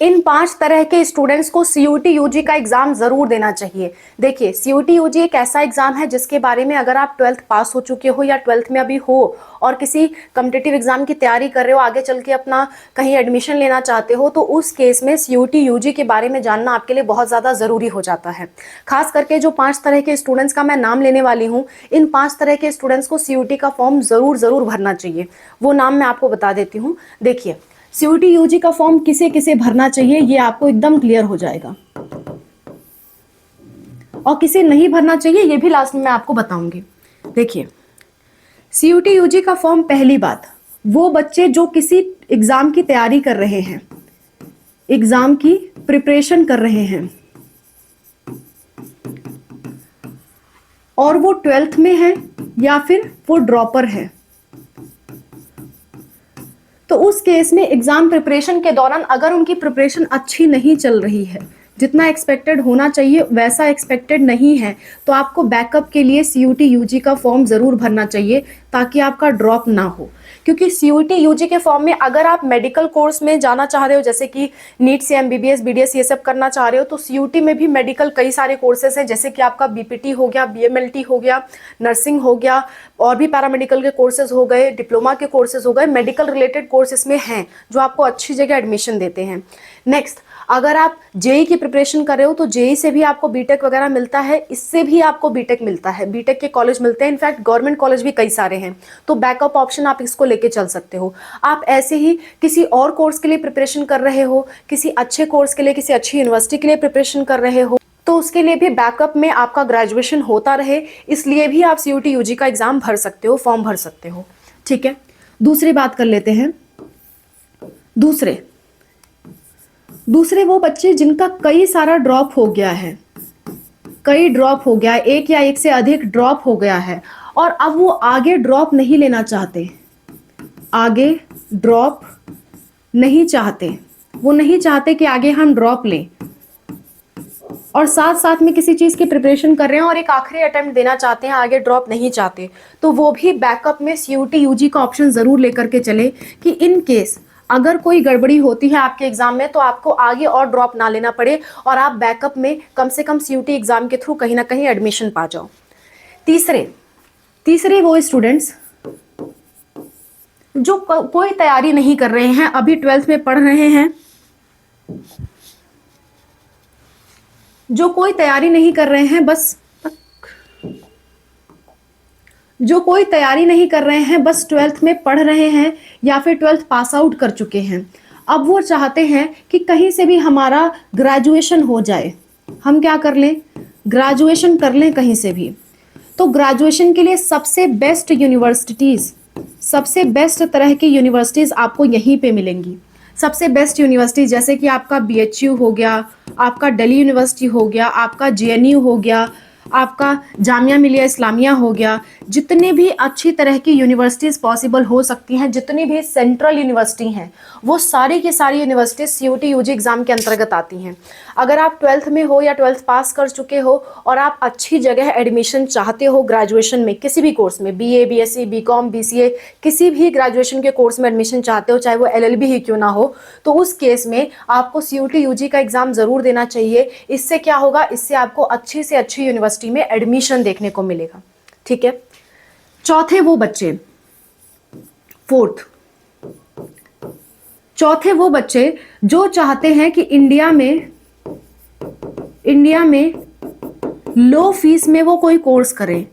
इन 5 तरह के स्टूडेंट्स को सीयूटी यूजी का एग्जाम जरूर देना चाहिए। देखिए, सीयूटी यूजी एक ऐसा एग्जाम है जिसके बारे में अगर आप 12th पास हो चुके हो या 12th में अभी हो और किसी कॉम्पिटिटिव एग्जाम की तैयारी कर रहे हो, आगे चल के अपना कहीं एडमिशन लेना चाहते हो, तो उस केस में सीयूटी यूजी के बारे में जानना आपके लिए बहुत ज़्यादा ज़रूरी हो जाता है। खास करके जो 5 तरह के स्टूडेंट्स का मैं नाम लेने वाली हूँ, इन 5 तरह के स्टूडेंट्स को सीयूटी का फॉर्म ज़रूर भरना चाहिए। वो नाम मैं आपको बता देती हूँ। देखिए, सीयूटी यूजी का फॉर्म किसे किसे भरना चाहिए ये आपको एकदम क्लियर हो जाएगा, और किसे नहीं भरना चाहिए ये भी लास्ट में मैं आपको बताऊंगी। देखिए, सीयूटी यूजी का फॉर्म, पहली बात, वो बच्चे जो किसी एग्जाम की तैयारी कर रहे हैं, एग्जाम की प्रिपरेशन कर रहे हैं और वो 12th में है या फिर वो ड्रॉपर है, तो उस केस में एग्जाम प्रिपरेशन के दौरान अगर उनकी प्रिपरेशन अच्छी नहीं चल रही है, जितना एक्सपेक्टेड होना चाहिए वैसा एक्सपेक्टेड नहीं है, तो आपको बैकअप के लिए सीयूटी यूजी का फॉर्म जरूर भरना चाहिए ताकि आपका ड्रॉप ना हो। क्योंकि सीयूटी यूजी के फॉर्म में अगर आप मेडिकल कोर्स में जाना चाह रहे हो, जैसे कि नीट से एमबीबीएस बीडीएस ये सब करना चाह रहे हो, तो सीयूटी में भी मेडिकल कई सारे कोर्सेज हैं, जैसे कि आपका बीपीटी हो गया, बीएमएलटी हो गया, नर्सिंग हो गया, और भी पैरामेडिकल के कोर्सेज हो गए, डिप्लोमा के कोर्सेज हो गए, मेडिकल रिलेटेड कोर्सेज में हैं जो आपको अच्छी जगह एडमिशन देते हैं। नेक्स्ट, अगर आप जेई की प्रिपरेशन कर रहे हो तो जेई से भी आपको बीटेक वगैरह मिलता है, इससे भी आपको बीटेक मिलता है, बीटेक के कॉलेज मिलते हैं, इनफैक्ट गवर्नमेंट कॉलेज भी कई सारे हैं, तो बैकअप ऑप्शन आप इसको लेके चल सकते हो। आप ऐसे ही किसी और कोर्स के लिए प्रिपरेशन कर रहे हो, किसी अच्छे कोर्स के लिए, किसी अच्छी यूनिवर्सिटी के लिए प्रिपरेशन कर रहे हो, तो उसके लिए भी बैकअप में आपका ग्रेजुएशन होता रहे, इसलिए भी आप सीयूटी यूजी का एग्जाम भर सकते हो, फॉर्म भर सकते हो। ठीक है, दूसरी बात कर लेते हैं। दूसरे वो बच्चे जिनका कई सारा ड्रॉप हो गया है, कई ड्रॉप हो गया है, एक या एक से अधिक ड्रॉप हो गया है, और अब वो आगे ड्रॉप नहीं लेना चाहते, आगे ड्रॉप नहीं चाहते, वो नहीं चाहते कि आगे हम ड्रॉप लें, और साथ साथ में किसी चीज़ की प्रिपरेशन कर रहे हैं और एक आखिरी अटेम्प्ट देना चाहते हैं, आगे ड्रॉप नहीं चाहते, तो वो भी बैकअप में सीयूटी यूजी का ऑप्शन ज़रूर लेकर के चले कि इन केस अगर कोई गड़बड़ी होती है आपके एग्जाम में तो आपको आगे और ड्रॉप ना लेना पड़े और आप बैकअप में कम से कम सीयूटी एग्जाम के थ्रू कहीं ना कहीं एडमिशन पा जाओ। तीसरे वो स्टूडेंट्स जो कोई तैयारी नहीं कर रहे हैं, अभी 12th में पढ़ रहे हैं, जो कोई तैयारी नहीं कर रहे हैं, बस 12th में पढ़ रहे हैं या फिर 12th पास आउट कर चुके हैं। अब वो चाहते हैं कि कहीं से भी हमारा ग्रेजुएशन हो जाए, हम क्या कर लें, ग्रेजुएशन कर लें कहीं से भी। तो ग्रेजुएशन के लिए सबसे बेस्ट तरह की यूनिवर्सिटीज़ आपको यहीं पे मिलेंगी। सबसे बेस्ट यूनिवर्सिटी जैसे कि आपका बीएचयू हो गया, आपका दिल्ली यूनिवर्सिटी हो गया, आपका जेएनयू हो गया, आपका जामिया मिलिया इस्लामिया हो गया, जितने भी अच्छी तरह की यूनिवर्सिटीज़ पॉसिबल हो सकती हैं, जितनी भी सेंट्रल यूनिवर्सिटी हैं, वो सारी की सारी यूनिवर्सिटीज़ सीयूटी यूजी एग्ज़ाम के अंतर्गत आती हैं। अगर आप 12th में हो या 12th पास कर चुके हो और आप अच्छी जगह एडमिशन चाहते हो ग्रेजुएशन में, किसी भी कोर्स में, बीए, बीएससी, बीकॉम, बीसीए, किसी भी ग्रेजुएशन के कोर्स में एडमिशन चाहते हो, चाहे वो एलएलबी ही क्यों ना हो, तो उस केस में आपको सीयूटी यूजी का एग्ज़ाम ज़रूर देना चाहिए। इससे क्या होगा, इससे आपको अच्छी से अच्छी यूनिवर्सिटी में एडमिशन देखने को मिलेगा। ठीक है, चौथे वो बच्चे जो चाहते हैं कि इंडिया में लो फीस में वो कोई कोर्स करें,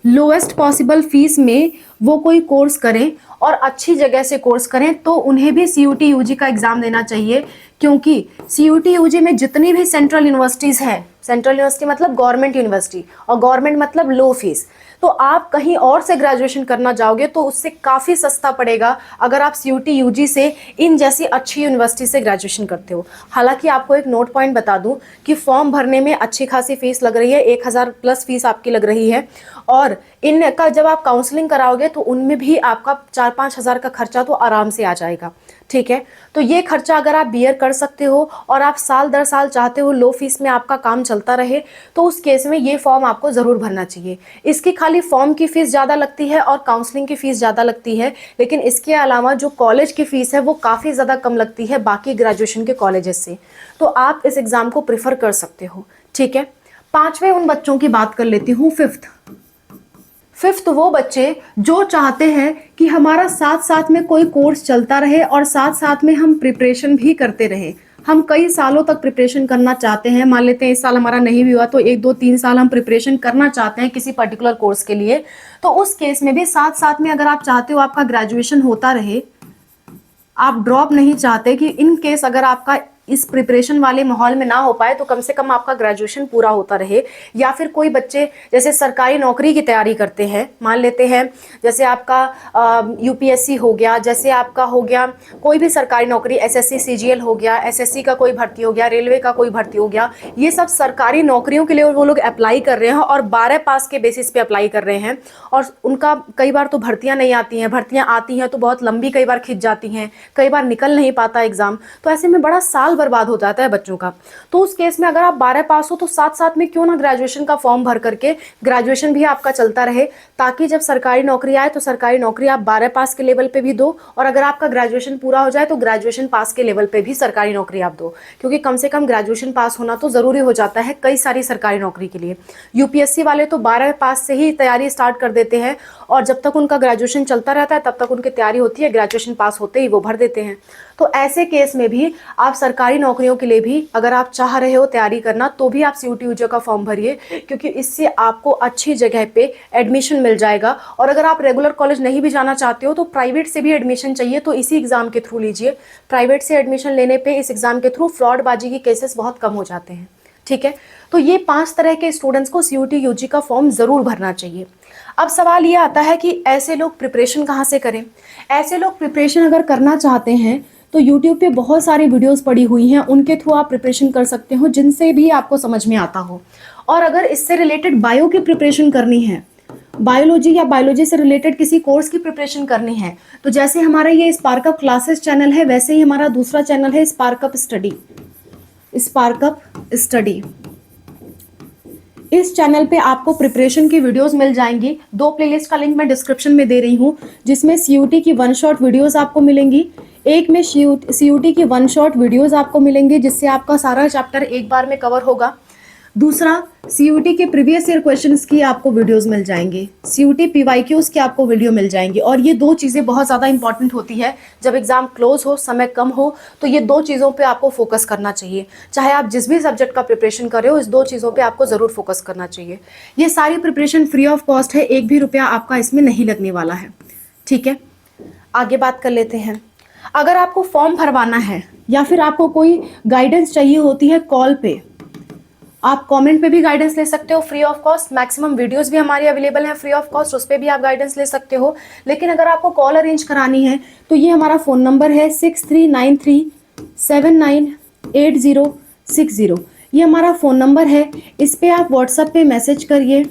लोएस्ट पॉसिबल फीस में वो कोई कोर्स करें और अच्छी जगह से कोर्स करें, तो उन्हें भी सीयूटी यूजी का एग्जाम देना चाहिए। क्योंकि सीयूटी यूजी में जितनी भी सेंट्रल यूनिवर्सिटीज़ हैं, सेंट्रल यूनिवर्सिटी मतलब गवर्नमेंट यूनिवर्सिटी, और गवर्नमेंट मतलब लो फीस, तो आप कहीं और से ग्रेजुएशन करना जाओगे तो उससे काफ़ी सस्ता पड़ेगा अगर आप सीयूटी यूजी से इन जैसी अच्छी यूनिवर्सिटी से ग्रेजुएशन करते हो। हालांकि आपको एक नोट पॉइंट बता दूं कि फॉर्म भरने में अच्छी खासी फीस लग रही है, 1000 प्लस फीस आपकी लग रही है, और इनका जब आप काउंसलिंग कराओगे तो उनमें भी आपका 4-5 हज़ार का खर्चा तो आराम से आ जाएगा। ठीक है। तो ये खर्चा अगर आप बियर कर सकते हो और आप साल दर साल चाहते हो लो फीस में आपका काम चलता रहे, तो उस केस में ये फॉर्म आपको ज़रूर भरना चाहिए। इसकी खाली फॉर्म की फ़ीस ज़्यादा लगती है और काउंसलिंग की फ़ीस ज़्यादा लगती है, लेकिन इसके अलावा जो कॉलेज की फ़ीस है वो काफ़ी ज़्यादा कम लगती है बाकी ग्रेजुएशन के कॉलेजेस से। तो आप इस एग्ज़ाम को प्रेफर कर सकते हो। ठीक है। पाँचवें उन बच्चों की बात कर लेती हूँ, फिफ्थ वो बच्चे जो चाहते हैं कि हमारा साथ साथ में कोई कोर्स चलता रहे और साथ साथ में हम प्रिपरेशन भी करते रहे। हम कई सालों तक प्रिपरेशन करना चाहते हैं, मान लेते हैं इस साल हमारा नहीं भी हुआ तो 1 2 3 साल हम प्रिपरेशन करना चाहते हैं किसी पर्टिकुलर कोर्स के लिए। तो उस केस में भी साथ साथ में अगर आप चाहते हो आपका ग्रेजुएशन होता रहे, आप ड्रॉप नहीं चाहते कि इन केस अगर आपका इस प्रिपरेशन वाले माहौल में ना हो पाए तो कम से कम आपका ग्रेजुएशन पूरा होता रहे। या फिर कोई बच्चे जैसे सरकारी नौकरी की तैयारी करते हैं, मान लेते हैं जैसे आपका यूपीएससी हो गया, जैसे आपका हो गया कोई भी सरकारी नौकरी, एसएससी सीजीएल हो गया, एसएससी का कोई भर्ती हो गया, रेलवे का कोई भर्ती हो गया, ये सब सरकारी नौकरियों के लिए वो लोग अप्लाई कर रहे हैं और 12 पास के बेसिस पे अप्लाई कर रहे हैं। और उनका कई बार तो भर्तियां नहीं आती हैं, भर्तियां आती हैं तो बहुत लंबी कई बार खिंच जाती हैं, कई बार निकल नहीं पाता एग्जाम। तो ऐसे में बड़ा साल बर्बाद हो जाता है बच्चों का। तो उस केस में अगर आप 12 पास हो तो साथ साथ में क्यों ना ग्रेजुएशन का फॉर्म भर करके ग्रेजुएशन भी आपका चलता रहे, ताकि जब सरकारी नौकरी आए तो सरकारी नौकरी आप 12 पास के लेवल पे भी दो, और अगर आपका ग्रेजुएशन पूरा हो जाए तो ग्रेजुएशन पास के लेवल पे भी सरकारी नौकरी आप दो। क्योंकि कम से कम ग्रेजुएशन पास होना तो ज़रूरी हो जाता है कई सारी सरकारी नौकरी के लिए। यूपीएससी वाले तो 12 पास से ही तैयारी स्टार्ट कर देते हैं और जब तक उनका ग्रेजुएशन चलता रहता है तब तक उनकी तैयारी होती है, ग्रेजुएशन पास होते ही वो भर देते हैं। तो ऐसे केस में भी आप सरकारी नौकरियों के लिए भी अगर आप चाह रहे हो तैयारी करना तो भी आप सीयूटी यूजी का फॉर्म भरिए, क्योंकि इससे आपको अच्छी जगह पे एडमिशन मिल जाएगा। और अगर आप रेगुलर कॉलेज नहीं भी जाना चाहते हो तो प्राइवेट से भी एडमिशन चाहिए तो इसी एग्जाम के थ्रू लीजिए। प्राइवेट से एडमिशन लेने पे इस एग्जाम के थ्रू फ्रॉडबाजी के केसेस बहुत कम हो जाते हैं। ठीक है। तो ये 5 तरह के स्टूडेंट्स को सीयूटी यूजी का फॉर्म ज़रूर भरना चाहिए। अब सवाल ये आता है कि ऐसे लोग प्रिपरेशन कहाँ से करें। ऐसे लोग प्रिपरेशन अगर करना चाहते हैं तो यूट्यूब पे बहुत सारी वीडियोस पड़ी हुई हैं, उनके थ्रू आप प्रिपरेशन कर सकते हो जिनसे भी आपको समझ में आता हो। और अगर इससे रिलेटेड बायो की प्रिपरेशन करनी है, बायोलॉजी या बायोलॉजी से रिलेटेड किसी कोर्स की प्रिपरेशन करनी है, तो जैसे हमारा ये स्पार्कअप क्लासेस चैनल है वैसे ही हमारा दूसरा चैनल है स्पार्कअप स्टडी। इस चैनल पे आपको प्रिपरेशन की वीडियोस मिल जाएंगी। 2 प्लेलिस्ट का लिंक मैं डिस्क्रिप्शन में दे रही हूँ, जिसमें सीयूटी की 1 शॉट वीडियोस आपको मिलेंगी। एक में सीयूटी की 1 शॉट वीडियोस आपको मिलेंगी जिससे आपका सारा चैप्टर एक बार में कवर होगा। दूसरा, सीयूटी के प्रीवियस ईयर क्वेश्चंस की आपको वीडियोस मिल जाएंगे, सीयूटी पीवाईक्यूज की आपको वीडियो मिल जाएंगी। और ये 2 चीज़ें बहुत ज़्यादा इंपॉर्टेंट होती है जब एग्जाम क्लोज हो, समय कम हो, तो ये 2 चीज़ों पे आपको फोकस करना चाहिए। चाहे आप जिस भी सब्जेक्ट का प्रिपरेशन कर रहे हो, इस 2 चीज़ों पे आपको ज़रूर फोकस करना चाहिए। ये सारी प्रिपरेशन फ्री ऑफ कॉस्ट है, 1 भी रुपया आपका इसमें नहीं लगने वाला है। ठीक है। आगे बात कर लेते हैं। अगर आपको फॉर्म भरवाना है या फिर आपको कोई गाइडेंस चाहिए होती है कॉल पे, आप कमेंट पे भी गाइडेंस ले सकते हो free of cost. Maximum videos भी हमारी अवेलेबल हैं फ्री ऑफ कॉस्ट, उस पर भी आप गाइडेंस ले सकते हो। लेकिन अगर आपको कॉल अरेंज करानी है तो ये हमारा फ़ोन नंबर है 6393798060। ये हमारा फ़ोन नंबर है, इस पर आप व्हाट्सएप पे मैसेज करिए,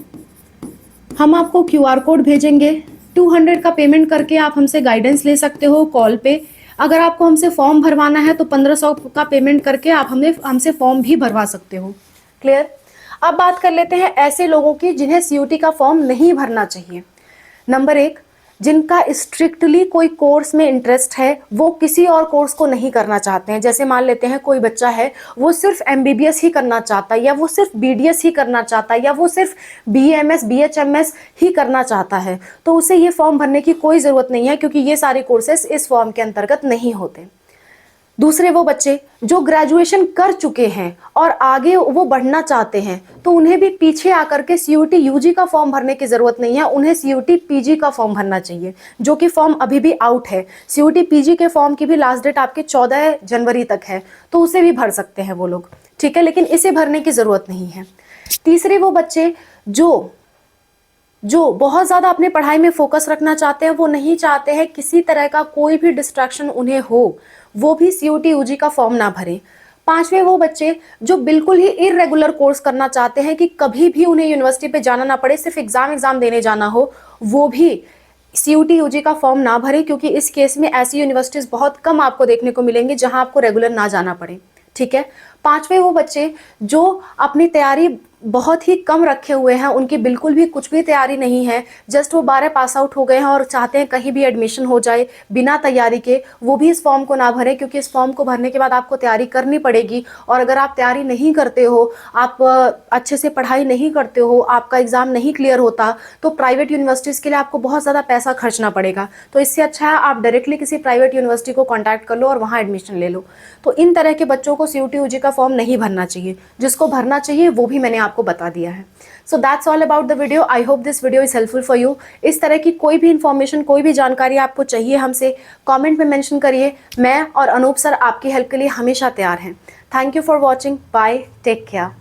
हम आपको QR कोड भेजेंगे। 200 का पेमेंट करके आप हमसे गाइडेंस ले सकते हो कॉल पे। अगर आपको हमसे फॉर्म भरवाना है तो 1500 का पेमेंट करके आप हमसे फॉर्म भी भरवा सकते हो। क्लियर। अब बात कर लेते हैं ऐसे लोगों की जिन्हें सीयूटी का फॉर्म नहीं भरना चाहिए। नंबर 1, जिनका स्ट्रिक्टली कोई कोर्स में इंटरेस्ट है, वो किसी और कोर्स को नहीं करना चाहते हैं। जैसे मान लेते हैं कोई बच्चा है वो सिर्फ MBBS ही करना चाहता है, या वो सिर्फ BDS ही करना चाहता है, या वो सिर्फ BAMS BHMS ही करना चाहता है, तो उसे ये फॉर्म भरने की कोई ज़रूरत नहीं है, क्योंकि ये सारे कोर्सेस इस फॉर्म के अंतर्गत नहीं होते। दूसरे, वो बच्चे जो ग्रेजुएशन कर चुके हैं और आगे वो बढ़ना चाहते हैं, तो उन्हें भी पीछे आकर के सीयूटी यूजी का फॉर्म भरने की ज़रूरत नहीं है, उन्हें सीयूटी पीजी का फॉर्म भरना चाहिए, जो कि फॉर्म अभी भी आउट है। सीयूटी पीजी के फॉर्म की भी लास्ट डेट आपके 14 जनवरी तक है, तो उसे भी भर सकते हैं वो लोग। ठीक है, लेकिन इसे भरने की ज़रूरत नहीं है। तीसरे, वो बच्चे जो बहुत ज़्यादा अपने पढ़ाई में फोकस रखना चाहते हैं, वो नहीं चाहते हैं किसी तरह का कोई भी डिस्ट्रैक्शन उन्हें हो, वो भी सीयूटी यूजी का फॉर्म ना भरें। पांचवें, वो बच्चे जो बिल्कुल ही इरेगुलर कोर्स करना चाहते हैं कि कभी भी उन्हें यूनिवर्सिटी पे जाना ना पड़े, सिर्फ एग्जाम देने जाना हो, वो भी CUT UG का फॉर्म ना भरें, क्योंकि इस केस में ऐसी यूनिवर्सिटीज़ बहुत कम आपको देखने को मिलेंगी जहां आपको रेगुलर ना जाना पड़े। ठीक है। पांचवे वो बच्चे जो अपनी तैयारी बहुत ही कम रखे हुए हैं, उनकी बिल्कुल भी कुछ भी तैयारी नहीं है, जस्ट वो 12 पास आउट हो गए हैं और चाहते हैं कहीं भी एडमिशन हो जाए बिना तैयारी के, वो भी इस फॉर्म को ना भरें, क्योंकि इस फॉर्म को भरने के बाद आपको तैयारी करनी पड़ेगी। और अगर आप तैयारी नहीं करते हो, आप अच्छे से पढ़ाई नहीं करते हो, आपका एग्जाम नहीं क्लियर होता, तो प्राइवेट यूनिवर्सिटीज़ के लिए आपको बहुत ज़्यादा पैसा खर्चना पड़ेगा। तो इससे अच्छा है आप डायरेक्टली किसी प्राइवेट यूनिवर्सिटी को कॉन्टैक्ट कर लो और वहाँ एडमिशन ले लो। तो इन तरह के बच्चों को CUT UG का फॉर्म नहीं भरना चाहिए। जिसको भरना चाहिए वो भी मैंने आपको बता दिया है। So that's all about the video. I hope this video is helpful for you. इस तरह की कोई भी इंफॉर्मेशन, कोई भी जानकारी आपको चाहिए हमसे, कमेंट में मेंशन करिए। मैं और अनूप सर आपकी हेल्प के लिए हमेशा तैयार हैं। Thank you for watching. Bye, take care.